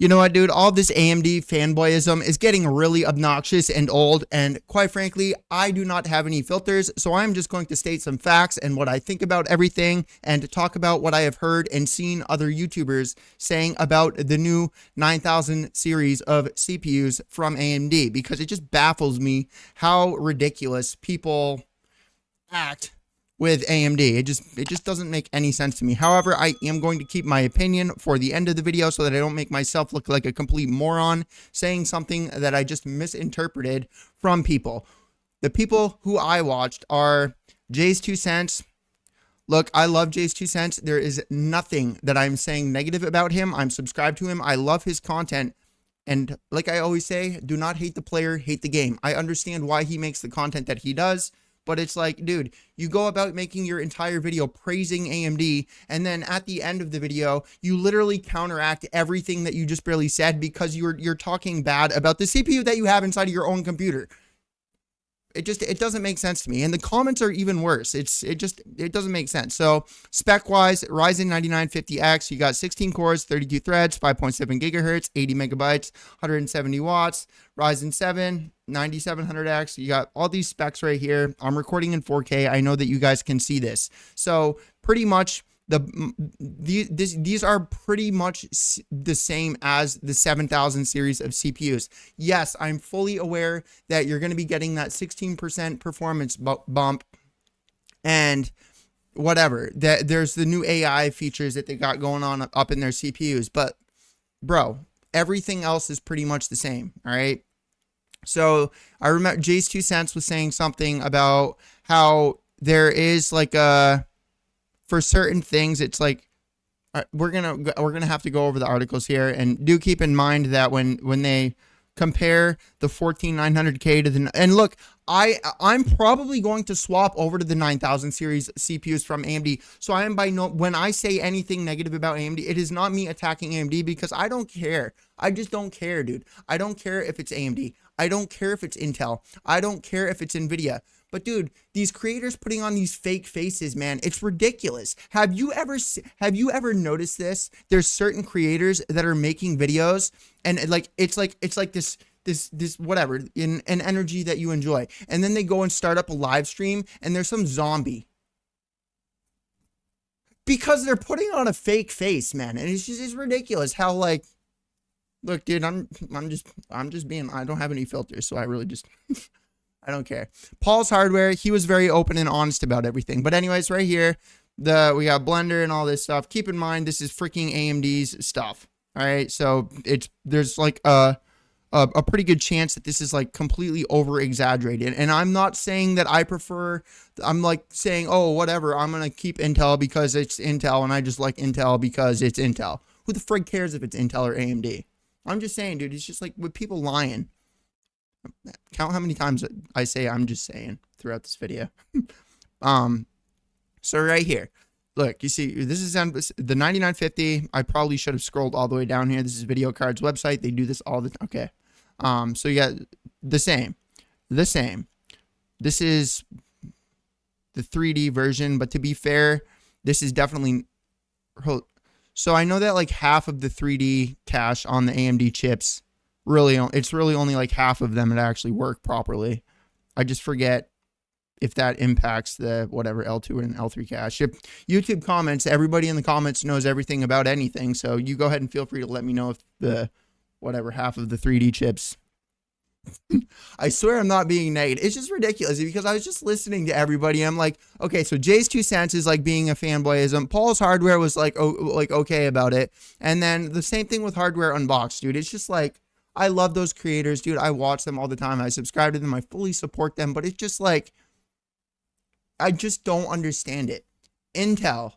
You know what, dude? All this AMD fanboyism is getting really obnoxious and old, and quite frankly, I do not have any filters, so I'm just going to state some facts and what I think about everything, and to talk about what I have heard and seen other YouTubers saying about the new 9000 series of CPUs from AMD, because it just baffles me how ridiculous people act with AMD. It just doesn't make any sense to me. However, I am going to keep my opinion for the end of the video so that I don't make myself look like a complete moron saying something that I just misinterpreted from people. The people who I watched are Jay's 2 cents. Look, I love Jay's 2 cents. There is nothing that I'm saying negative about him. I'm subscribed to him. I love his content. And like I always say, do not hate the player, hate the game. I understand why he makes the content that he does. But it's like, dude, you go about making your entire video praising AMD, and then at the end of the video, you literally counteract everything that you just barely said because you're talking bad about the CPU that you have inside of your own computer. It doesn't make sense to me. And the comments are even worse. It doesn't make sense. So spec-wise, Ryzen 9950X, you got 16 cores, 32 threads, 5.7 gigahertz, 80 megabytes, 170 watts. Ryzen 7, 9700X, you got all these specs right here. I'm recording in 4K. I know that you guys can see this. So pretty much these are pretty much the same as the 7000 series of CPUs. Yes, I'm fully aware that you're going to be getting that 16% performance bump and whatever. That there's the new AI features that they got going on up in their CPUs, but bro, everything else is pretty much the same. All right. So I remember Jay's 2 cents was saying something about how there is like for certain things, it's like we're gonna have to go over the articles here, and do keep in mind that when they compare the 14900K to the, and look, I'm probably going to swap over to the 9000 series CPUs from AMD. So I am when I say anything negative about AMD, it is not me attacking AMD, because I don't care. I just don't care, dude. I don't care if it's AMD. I don't care if it's Intel. I don't care if it's Nvidia. But dude, these creators putting on these fake faces, man, it's ridiculous. Have you ever noticed this? There's certain creators that are making videos, and it's like this whatever, in an energy that you enjoy, and then they go and start up a live stream, and there's some zombie because they're putting on a fake face, man. And it's ridiculous how, like, look, dude, I'm just being, I don't have any filters, so I really just I don't care. Paul's Hardware, he was very open and honest about everything. But anyways, right here, we got Blender and all this stuff. Keep in mind, this is freaking AMD's stuff. All right, so there's like a pretty good chance that this is like completely over exaggerated. And I'm not saying that I'm like saying, oh, whatever, I'm gonna keep Intel because it's Intel, and I just like Intel because it's Intel. Who the frig cares if it's Intel or AMD? I'm just saying, dude, it's just like with people lying. Count how many times I say I'm just saying throughout this video. So right here, look, you see, this is the 9950. I probably should have scrolled all the way down here. This is Video Card's website. They do this all the time. Okay. So you got the same. This is the 3D version, but to be fair, this is definitely, so I know that like half of the 3D cache on the AMD chips, it's really only like half of them that actually work properly. I just forget if that impacts the whatever L2 and L3 cache. If YouTube comments, everybody in the comments knows everything about anything, so you go ahead and feel free to let me know if the whatever half of the 3D chips. I swear I'm not being negative. It's just ridiculous because I was just listening to everybody. I'm like, okay, so Jay's 2 cents is like being a fanboyism. Paul's Hardware was like, oh, like okay about it, and then the same thing with Hardware Unboxed, dude. It's just like, I love those creators, dude. I watch them all the time. I subscribe to them. I fully support them. But it's just like, I just don't understand it. Intel,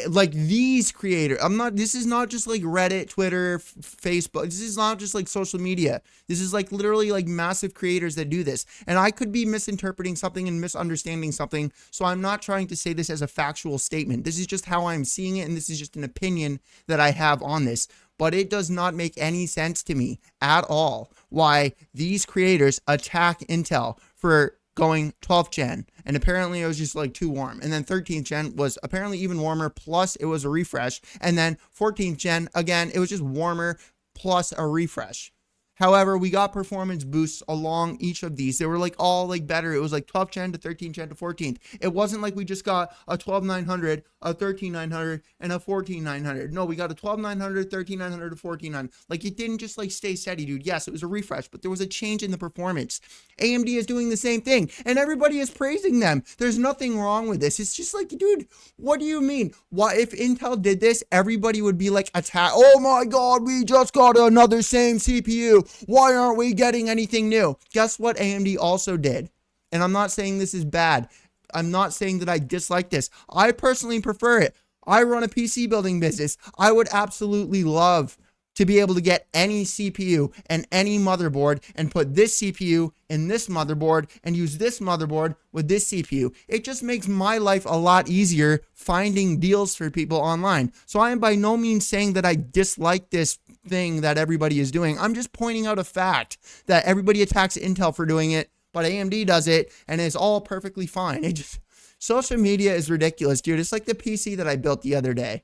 like these creators, this is not just like Reddit, Twitter, Facebook. This is not just like social media. This is like literally like massive creators that do this. And I could be misinterpreting something and misunderstanding something. So I'm not trying to say this as a factual statement. This is just how I'm seeing it. And this is just an opinion that I have on this. But it does not make any sense to me at all why these creators attack Intel for going 12th gen, and apparently it was just like too warm, and then 13th gen was apparently even warmer, plus it was a refresh, and then 14th gen, again, it was just warmer, plus a refresh. However, we got performance boosts along each of these. They were like all like better. It was like 12th gen to 13th gen to 14th. It wasn't like we just got a 12900, a 13900, and a 14900. No, we got a 12900, 13900 to 14900. Like it didn't just like stay steady, dude. Yes, it was a refresh, but there was a change in the performance. AMD is doing the same thing, and everybody is praising them. There's nothing wrong with this. It's just like, dude, what do you mean? Why, if Intel did this, everybody would be like attack. Oh my God, we just got another same CPU. Why aren't we getting anything new? Guess what AMD also did? And I'm not saying this is bad. I'm not saying that I dislike this. I personally prefer it. I run a PC building business. I would absolutely love to be able to get any CPU and any motherboard and put this CPU in this motherboard and use this motherboard with this CPU. It just makes my life a lot easier finding deals for people online. So I am by no means saying that I dislike this thing that everybody is doing. I'm just pointing out a fact that everybody attacks Intel for doing it, but AMD does it and it's all perfectly fine. It just, social media is ridiculous, dude. It's like the PC that I built the other day.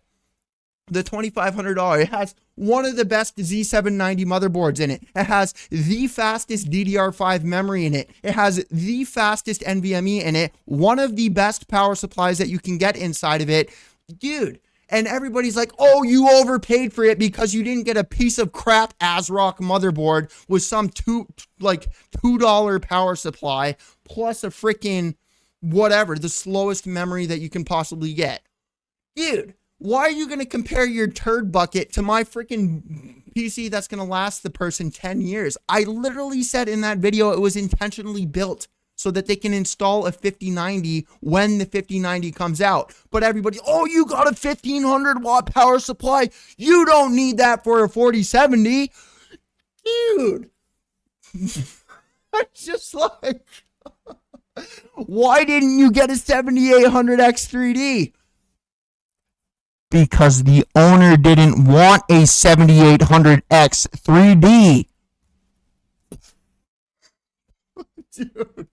The $2,500. It has one of the best Z790 motherboards in it. It has the fastest DDR5 memory in it. It has the fastest NVMe in it. One of the best power supplies that you can get inside of it. Dude. And everybody's like, oh, you overpaid for it because you didn't get a piece of crap ASRock motherboard with some $2 power supply plus a freaking whatever, the slowest memory that you can possibly get. Dude. Why are you going to compare your turd bucket to my freaking PC that's going to last the person 10 years? I literally said in that video it was intentionally built so that they can install a 5090 when the 5090 comes out. But everybody, oh, you got a 1500 watt power supply. You don't need that for a 4070. Dude. It's just like, why didn't you get a 7800X 3D? Because the owner didn't want a 7800X 3D. Dude,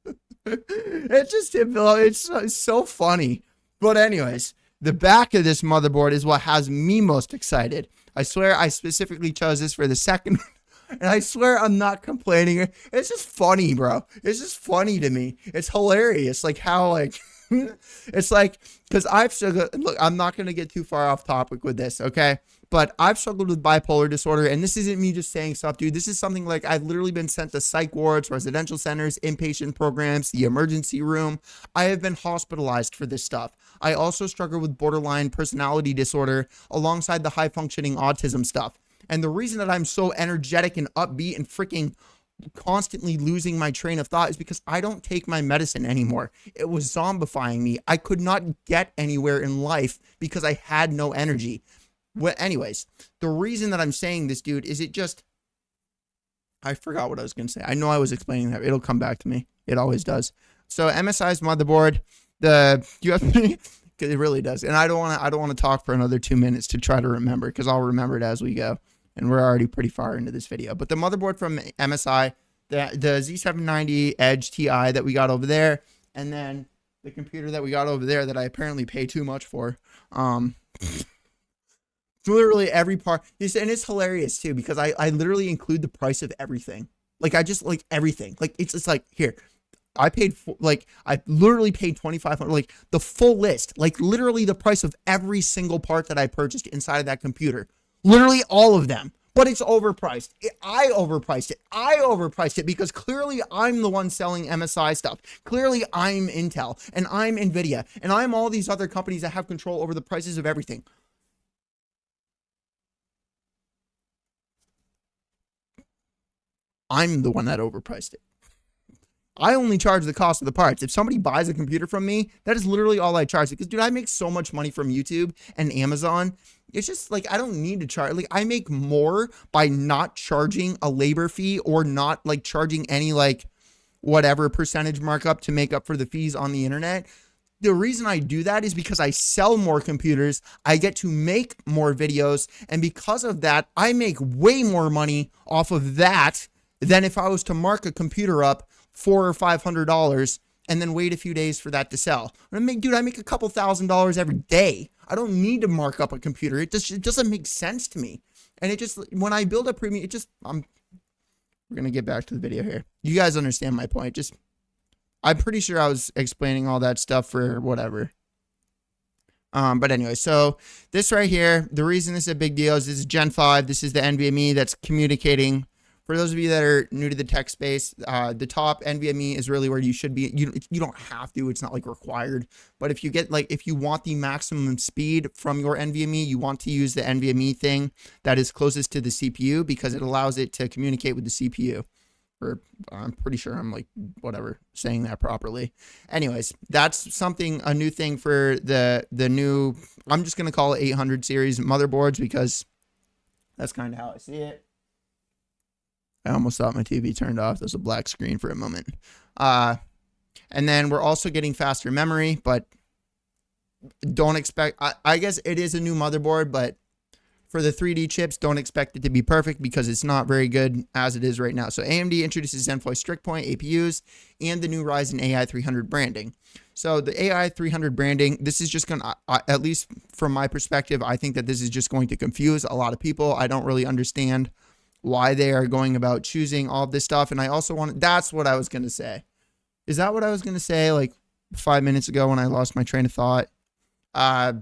it's so funny. But anyways, the back of this motherboard is what has me most excited. I swear I specifically chose this for the second one. And I swear I'm not complaining. It's just funny, bro. It's just funny to me. It's hilarious. Like how like... It's like, because I've struggled, look, I'm not going to get too far off topic with this, okay? But I've struggled with bipolar disorder, and this isn't me just saying stuff, dude. This is something like I've literally been sent to psych wards, residential centers, inpatient programs, the emergency room. I have been hospitalized for this stuff. I also struggle with borderline personality disorder alongside the high-functioning autism stuff. And the reason that I'm so energetic and upbeat and freaking constantly losing my train of thought is because I don't take my medicine anymore. It was zombifying me. I could not get anywhere in life because I had no energy. Well, anyways, the reason that I'm saying this, dude, is it just, I forgot what I was going to say. I know I was explaining that. It'll come back to me. It always does. So MSI's motherboard, the USB, it really does. And I don't want to talk for another 2 minutes to try to remember, because I'll remember it as we go. And we're already pretty far into this video. But the motherboard from MSI, the Z790 Edge Ti that we got over there, and then the computer that we got over there that I apparently pay too much for. Literally every part. And it's hilarious too, because I literally include the price of everything. Like I just like everything. Like it's like, here, I paid I literally paid $2,500, like the full list, like literally the price of every single part that I purchased inside of that computer. Literally all of them, but it's overpriced. I overpriced it because clearly I'm the one selling MSI stuff. Clearly I'm Intel and I'm Nvidia and I'm all these other companies that have control over the prices of everything. I'm the one that overpriced it. I only charge the cost of the parts. If somebody buys a computer from me, that is literally all I charge. Because, dude, I make so much money from YouTube and Amazon. It's just like, I don't need to charge. Like, I make more by not charging a labor fee or not like charging any like whatever percentage markup to make up for the fees on the internet. The reason I do that is because I sell more computers. I get to make more videos. And because of that, I make way more money off of that than if I was to mark a computer up $400 or $500 and then wait a few days for that to sell. I make a couple $1,000s every day. I don't need to mark up a computer. It doesn't make sense to me. And it just, when I build a premium, it just, we're going to get back to the video here. You guys understand my point. Just, I'm pretty sure I was explaining all that stuff for whatever. But anyway, so this right here, the reason this is a big deal is this is Gen 5. This is the NVMe that's communicating. For those of you that are new to the tech space, the top NVMe is really where you should be. You don't have to. It's not like required. But if you get if you want the maximum speed from your NVMe, you want to use the NVMe thing that is closest to the CPU because it allows it to communicate with the CPU. Or I'm pretty sure I'm whatever saying that properly. Anyways, that's something, a new thing for the new, I'm just going to call it 800 series motherboards because that's kind of how I see it. I almost thought my TV turned off. There's a black screen for a moment. And then we're also getting faster memory, but don't expect, I guess it is a new motherboard, but for the 3D chips, don't expect it to be perfect because it's not very good as it is right now. So AMD introduces Zen5 Strix Point APUs and the new Ryzen AI 300 branding. So the AI 300 branding, this is just going to, at least from my perspective, I think that this is just going to confuse a lot of people. I don't really understand why they are going about choosing all of this stuff. And I also want, that's what I was going to say. Is that what I was going to say like 5 minutes ago when I lost my train of thought? I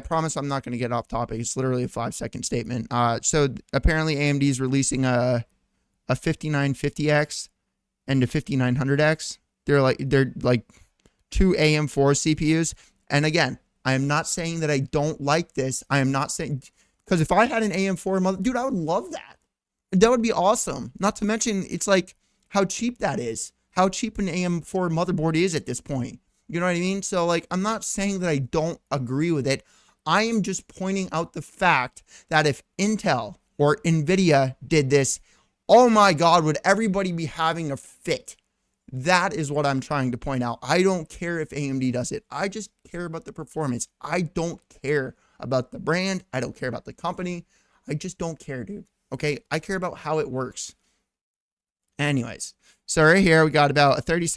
promise I'm not going to get off topic. It's literally a 5-second statement. So apparently AMD is releasing a 5950X and a 5900X. They're like two AM4 CPUs. And again, I am not saying that I don't like this. I am not saying, because if I had an AM4 dude, I would love that. That would be awesome. Not to mention, it's like how cheap that is. How cheap an AM4 motherboard is at this point. You know what I mean? So like, I'm not saying that I don't agree with it. I am just pointing out the fact that if Intel or Nvidia did this, oh my God, would everybody be having a fit? That is what I'm trying to point out. I don't care if AMD does it. I just care about the performance. I don't care about the brand. I don't care about the company. I just don't care, dude. Okay? I care about how it works. Anyways, so right here, we got about a 30,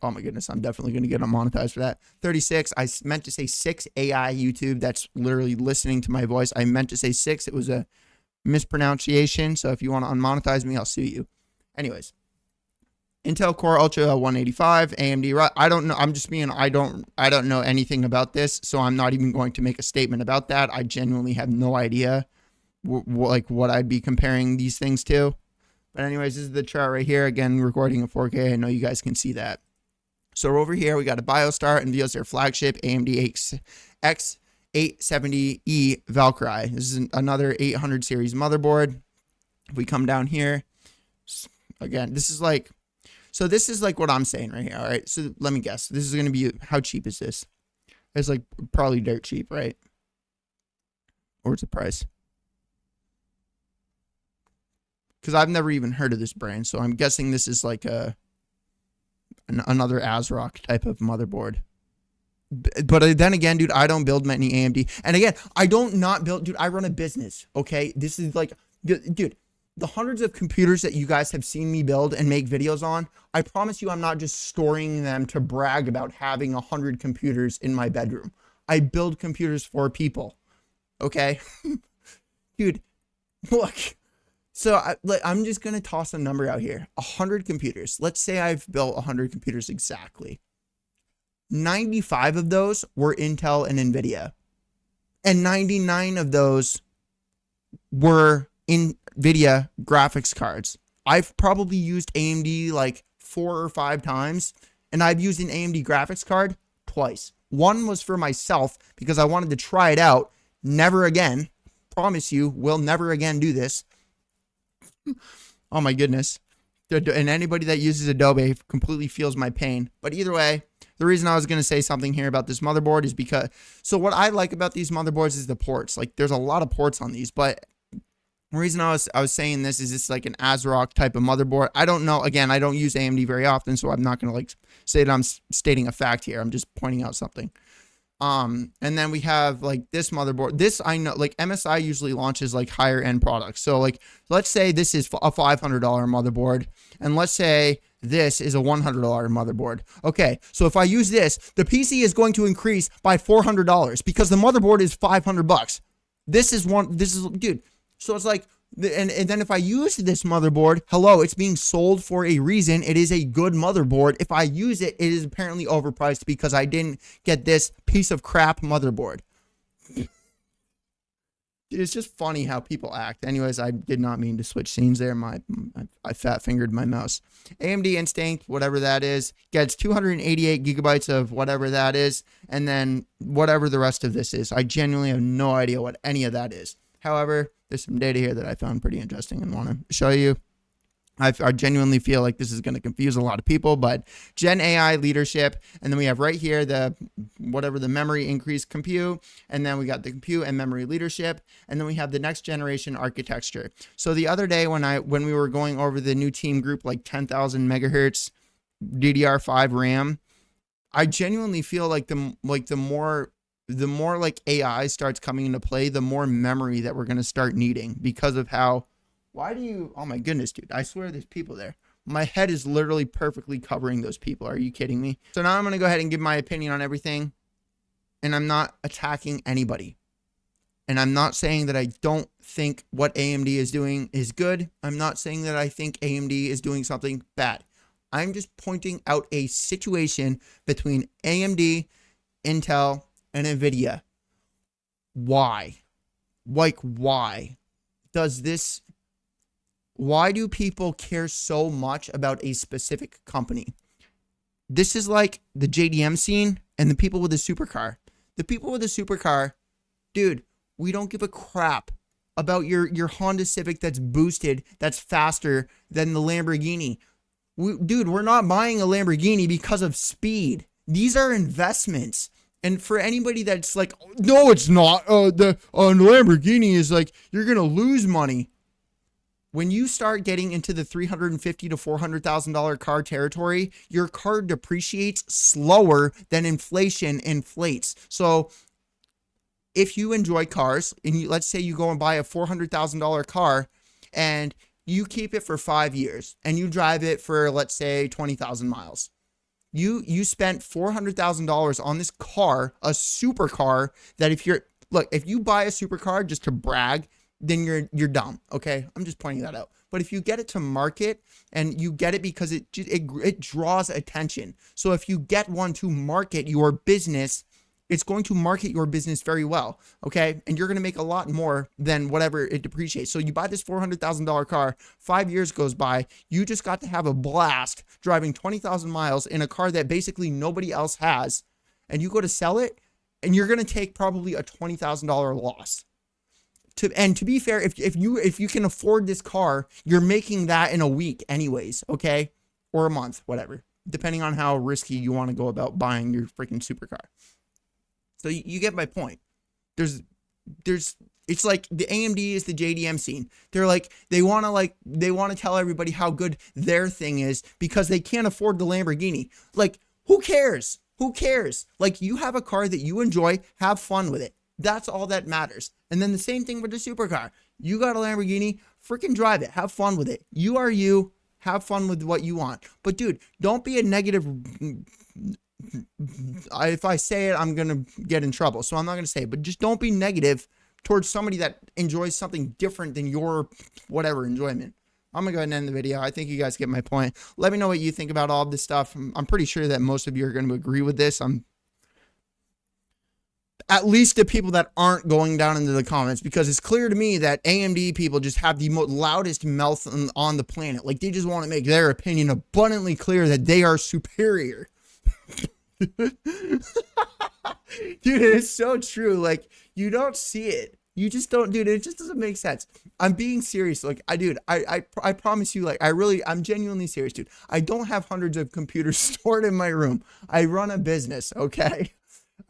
oh my goodness, I'm definitely going to get monetized for that. 36, I meant to say 6 AI YouTube. That's literally listening to my voice. I meant to say 6. It was a mispronunciation. So if you want to unmonetize me, I'll sue you. Anyways, Intel Core Ultra 185, AMD, I don't know. I'm just being, I don't know anything about this. So I'm not even going to make a statement about that. I genuinely have no idea what I'd be comparing these things to. But anyways, this is the chart right here. Again, recording in 4K. I know you guys can see that. So over here, we got a BIOSTAR. Unveils their flagship AMD X870E Valkyrie. This is another 800 series motherboard. If we come down here, again, this is like, so this is like what I'm saying right here. All right. So let me guess. This is going to be, how cheap is this? It's like probably dirt cheap, right? Or it's a price. Because I've never even heard of this brand, so I'm guessing this is like another ASRock type of motherboard. But then again, dude, I don't build many AMD. And again, I don't not build, dude, I run a business, okay? This is like, dude, the hundreds of computers that you guys have seen me build and make videos on, I promise you I'm not just storing them to brag about having 100 computers in my bedroom. I build computers for people, okay? Dude, look. So I'm just going to toss a number out here. 100 computers. Let's say I've built 100 computers exactly. 95 of those were Intel and Nvidia. And 99 of those were Nvidia graphics cards. I've probably used AMD like 4 or 5 times. And I've used an AMD graphics card twice. One was for myself because I wanted to try it out. Never again. Promise you, we'll never again do this. Oh my goodness. And anybody that uses Adobe completely feels my pain. But either way, the reason I was going to say something here about this motherboard is because, so what I like about these motherboards is the ports. Like there's a lot of ports on these, but the reason I was saying this is it's like an ASRock type of motherboard. I don't know. Again, I don't use AMD very often, so I'm not going to like say that I'm stating a fact here. I'm just pointing out something. And then we have like this motherboard. This I know, like MSI usually launches like higher end products. So like, let's say this is a $500 motherboard, and let's say this is a $100 motherboard. Okay, so if I use this, the PC is going to increase by $400 because the motherboard is $500. This is, dude. So it's like, and then if I use this motherboard, hello, it's being sold for a reason. It is a good motherboard. If I use it, it is apparently overpriced because I didn't get this piece of crap motherboard. It's just funny how people act. Anyways, I did not mean to switch scenes there. I fat fingered my mouse. AMD Instinct, whatever that is, gets 288 gigabytes of whatever that is, and then whatever the rest of this is. I genuinely have no idea what any of that is. However, there's some data here that I found pretty interesting and want to show you. I genuinely feel like this is going to confuse a lot of people, but Gen AI leadership, and then we have right here the whatever the memory increase compute, and then we got the compute and memory leadership, and then we have the next generation architecture. So the other day when we were going over the new team group, like 10,000 megahertz DDR5 RAM, I genuinely feel like the more like AI starts coming into play, the more memory that we're going to start needing because of how. Why do you, oh my goodness, dude, I swear there's people there. My head is literally perfectly covering those people. Are you kidding me? So now I'm going to go ahead and give my opinion on everything, and I'm not attacking anybody. And I'm not saying that I don't think what AMD is doing is good. I'm not saying that I think AMD is doing something bad. I'm just pointing out a situation between AMD, Intel, and NVIDIA. Why? Like, why does this... Why do people care so much about a specific company? This is like the JDM scene and the people with the supercar. The people with the supercar, dude, we don't give a crap about your Honda Civic that's boosted, that's faster than the Lamborghini. Dude, we're not buying a Lamborghini because of speed. These are investments. And for anybody that's like, no, it's not. The Lamborghini is like, you're going to lose money. When you start getting into the $350,000 to $400,000 car territory, your car depreciates slower than inflation inflates. So if you enjoy cars and let's say you go and buy a $400,000 car and you keep it for 5 years and you drive it for, let's say, 20,000 miles. You spent $400,000 on this car, a supercar that if you buy a supercar just to brag, then you're dumb, okay? I'm just pointing that out. But if you get it to market and you get it because it draws attention. So if you get one to market your business, it's going to market your business very well, okay? And you're going to make a lot more than whatever it depreciates. So you buy this $400,000 car, 5 years goes by, you just got to have a blast driving 20,000 miles in a car that basically nobody else has, and you go to sell it, and you're going to take probably a $20,000 loss. To be fair, if you can afford this car, you're making that in a week anyways, okay? Or a month, whatever, depending on how risky you want to go about buying your freaking supercar. So you get my point. It's like the AMD is the JDM scene. They're like, they want to tell everybody how good their thing is because they can't afford the Lamborghini. Like, who cares? Who cares? Like, you have a car that you enjoy, have fun with it. That's all that matters. And then the same thing with the supercar. You got a Lamborghini, freaking drive it. Have fun with it. You are you. Have fun with what you want. But dude, don't be a negative. If I say it, I'm going to get in trouble. So I'm not going to say it. But just don't be negative towards somebody that enjoys something different than your whatever enjoyment. I'm going to go ahead and end the video. I think you guys get my point. Let me know what you think about all of this stuff. I'm pretty sure that most of you are going to agree with this. At least the people that aren't going down into the comments, because it's clear to me that AMD people just have the loudest mouth on the planet. Like, they just want to make their opinion abundantly clear that they are superior. Dude, it's so true. Like, you don't see it. You just don't, dude. It just doesn't make sense. I'm being serious. Like, I promise you, like, I'm genuinely serious, dude. I don't have hundreds of computers stored in my room. I run a business, okay?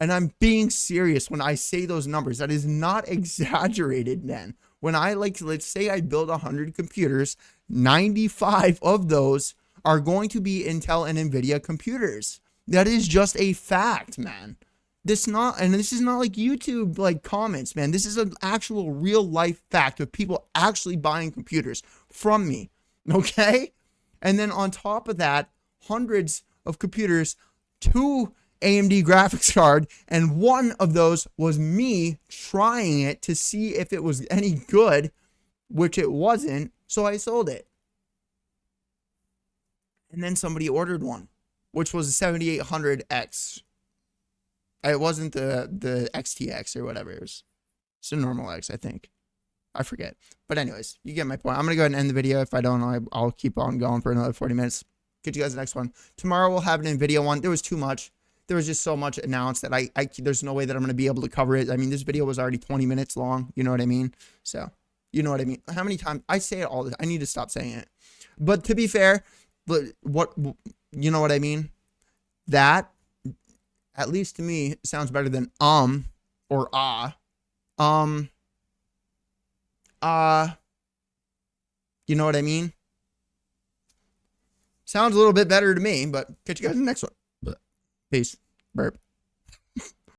And I'm being serious when I say those numbers. That is not exaggerated, man. When I, let's say I build 100 computers, 95 of those are going to be Intel and NVIDIA computers. That is just a fact, man. This is not like YouTube like comments, man. This is an actual real life fact of people actually buying computers from me, okay? And then on top of that, hundreds of computers to AMD graphics card, and one of those was me trying it to see if it was any good, which it wasn't, so I sold it. And then somebody ordered one, which was a 7800X. It wasn't the XTX or whatever. It's a normal X, I think. I forget. But anyways, you get my point. I'm going to go ahead and end the video. If I don't, I'll keep on going for another 40 minutes. Catch you guys in the next one. Tomorrow we'll have an NVIDIA one. There was too much. There was just so much announced that there's no way that I'm going to be able to cover it. I mean, this video was already 20 minutes long. You know what I mean? So, you know what I mean? How many times? I say it all the time. I need to stop saying it. But to be fair, but you know what I mean? That, at least to me, sounds better than or ah. You know what I mean? Sounds a little bit better to me, but catch you guys in the next one. Peace. Burp.